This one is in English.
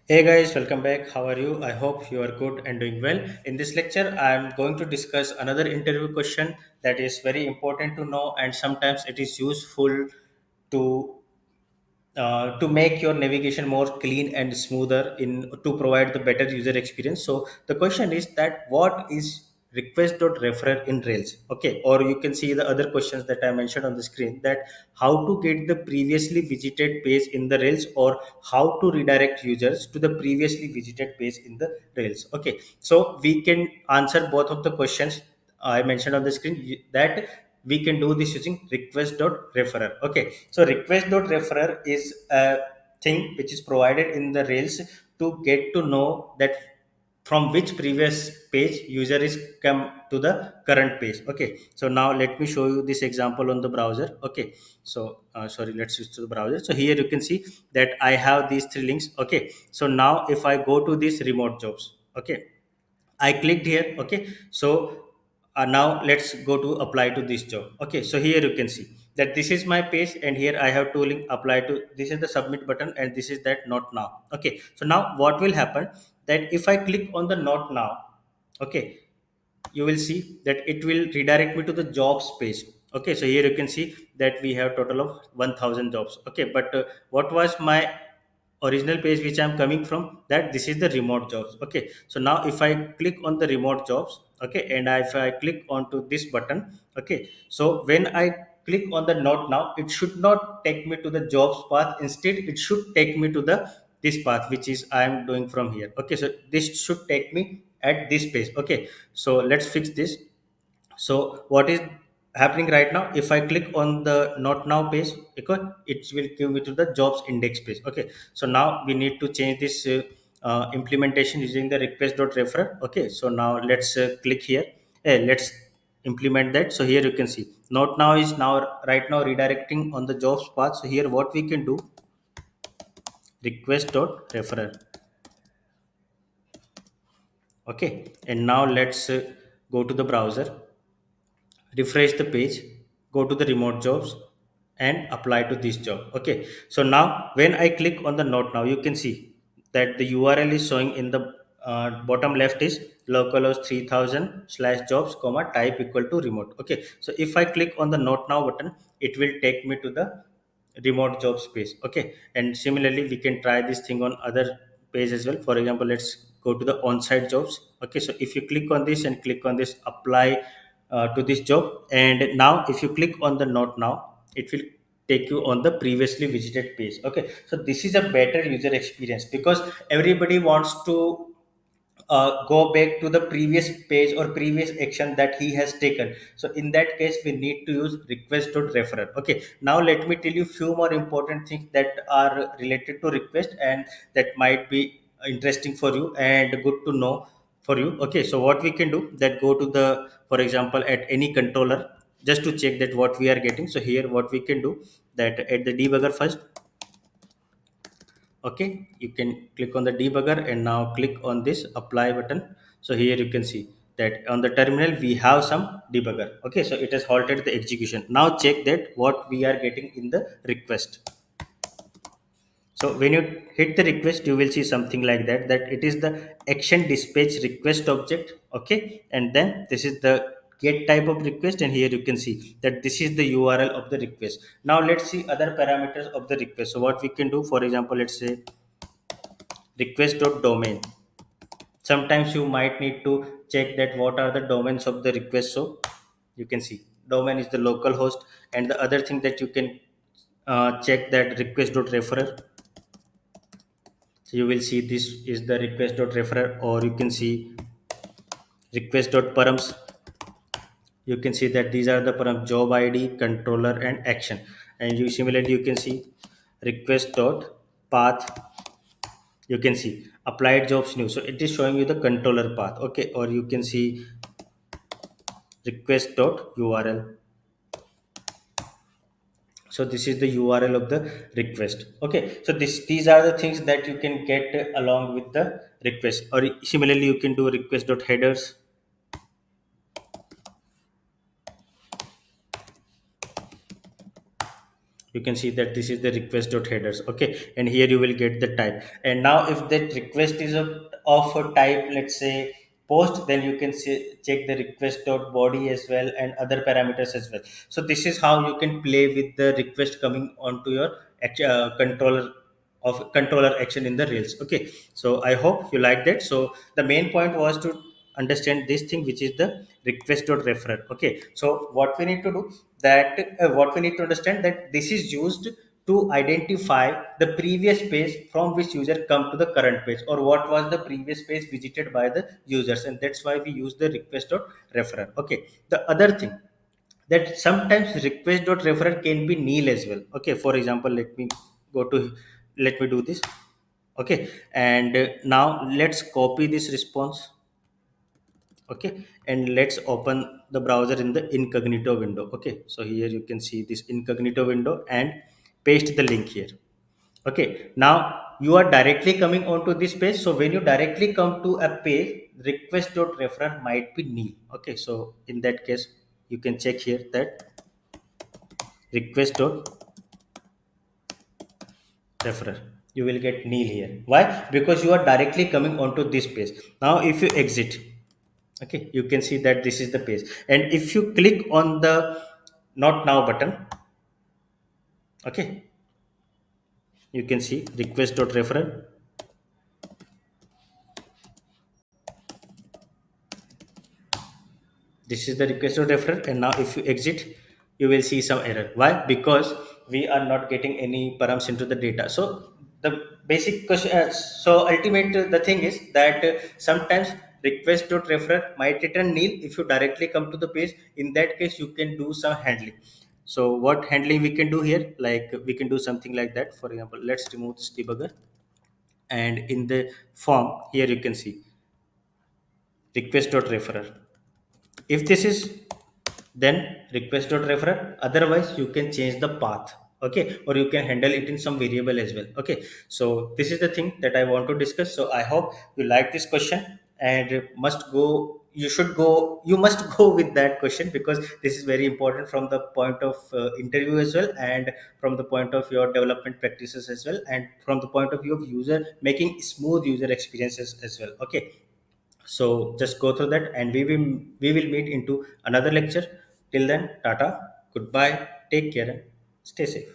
Hey guys, welcome back. How are you? I hope you are good and doing well. In this lecture, I am going to discuss another interview question that is very important to know, and sometimes it is useful to to make your navigation more clean and smoother in to provide the better user experience. So the question is that what is request.referrer in Rails? Okay, or you can see the other questions that I mentioned on the screen, that how to get the previously visited page in the Rails, or how to redirect users to the previously visited page in the Rails. Okay, so we can answer both of the questions I mentioned on the screen, that we can do this using request.referrer. Okay, so request.referrer is a thing which is provided in the Rails to get to know that from which previous page user is come to the current page. Okay, so now let me show you this example on the browser. Okay, so sorry, let's switch to the browser. So here you can see that I have these three links. Okay, so now if I go to these remote jobs, okay, I clicked here. Okay, so now let's go to apply to this job. Okay, so here you can see that this is my page, and here I have two link apply to. This is the submit button, and this is that not now. Okay, so now what will happen, that if I click on the not now, okay, you will see that it will redirect me to the jobs page. Okay, so here you can see that we have total of 1000 jobs. Okay, but what was my original page which I'm coming from, that this is the remote jobs. Okay, so now if I click on the remote jobs, okay, and if I click onto this button, okay, so when I click on the not now, it should not take me to the jobs path. Instead, it should take me to the this path which is I am doing from here. Okay, so this should take me at this page. Okay, so let's fix this. So what is happening right now, if I click on the not now page, because it will give me to the jobs index page. Okay, so now we need to change this implementation using the request.referrer. Okay, so now let's click here. Let's implement that. So here you can see not now is now right now redirecting on the jobs path. So here what we can do, request.referrer. Okay, and now let's go to the browser, refresh the page, go to the remote jobs, and apply to this job. Okay, so now when I click on the note, now you can see that the URL is showing in the bottom left is localhost 3000 slash jobs comma type equal to remote. Okay, so if I click on the note now button, it will take me to the remote job space. Okay, and similarly we can try this thing on other page as well. For example, let's go to the on-site jobs. Okay, so if you click on this and click on this apply to this job, and now if you click on the not now, it will take you on the previously visited page. Okay, so this is a better user experience, because everybody wants to go back to the previous page or previous action that he has taken. So in that case, we need to use request.referrer. Okay, now let me tell you few more important things that are related to request, and that might be interesting for you and good to know for you. Okay, so what we can do, that go to the, for example, at any controller, just to check that what we are getting. So here what we can do, that at the debugger first. Okay, you can click on the debugger, and now click on this apply button. So here you can see that on the terminal we have some debugger. Okay, so it has halted the execution. Now check that what we are getting in the request. So when you hit the request, you will see something like that, that it is the action dispatch request object. Okay, and then this is the get type of request, and here you can see that this is the URL of the request. Now let's see other parameters of the request. So what we can do, for example, let's say request.domain. Sometimes you might need to check that what are the domains of the request. So you can see domain is the local host, and the other thing that you can check that request.referrer. So you will see this is the request.referrer, or you can see request.params. You can see that these are the param job ID, controller, and action. And you similarly you can see request.path. You can see applied jobs new, so it is showing you the controller path. Okay, or you can see request.url. So this is the URL of the request. Okay, so these are the things that you can get along with the request. Or similarly you can do request.headers. You can see that this is the request dot headers. Okay, and here you will get the type. And now if that request is of a type, let's say post, then you can see, check the request dot body as well and other parameters as well. So this is how you can play with the request coming onto your controller of controller action in the Rails. Okay, so I hope you like that. So the main point was to understand this thing, which is the request dot referrer. Okay, so what we need to do, that what we need to understand, that this is used to identify the previous page from which user come to the current page, or what was the previous page visited by the users, and that's why we use the request dot referrer. Okay, the other thing, that sometimes request dot referrer can be nil as well. Okay, for example, go to let me do this. Okay, and now let's copy this response. Okay, and let's open the browser in the incognito window. Okay, so here you can see this incognito window and paste the link here. Okay, now you are directly coming onto this page. So when you directly come to a page, request dot referrer might be nil. Okay, so in that case, you can check here that request dot referrer, you will get nil here. Why? Because you are directly coming onto this page. Now if you exit, okay, you can see that this is the page, and if you click on the not now button, okay, you can see request dot referrer. This is the request dot referrer, and now if you exit, you will see some error. Why? Because we are not getting any params into the data. So the basic question, so ultimate the thing is that sometimes request dot referrer might return nil if you directly come to the page. In that case, you can do some handling. So what handling we can do here, like we can do something like that. For example, let's remove this debugger, and in the form here you can see request dot referrer. If this is, then request dot referrer. Otherwise you can change the path. Okay, or you can handle it in some variable as well. Okay, so this is the thing that I want to discuss. So I hope you like this question, and must go you should go you must go with that question, because this is very important from the point of interview as well, and from the point of your development practices as well, and from the point of view of user making smooth user experiences as well. Okay, so just go through that, and we will meet into another lecture. Till then, tata, goodbye, take care, and stay safe.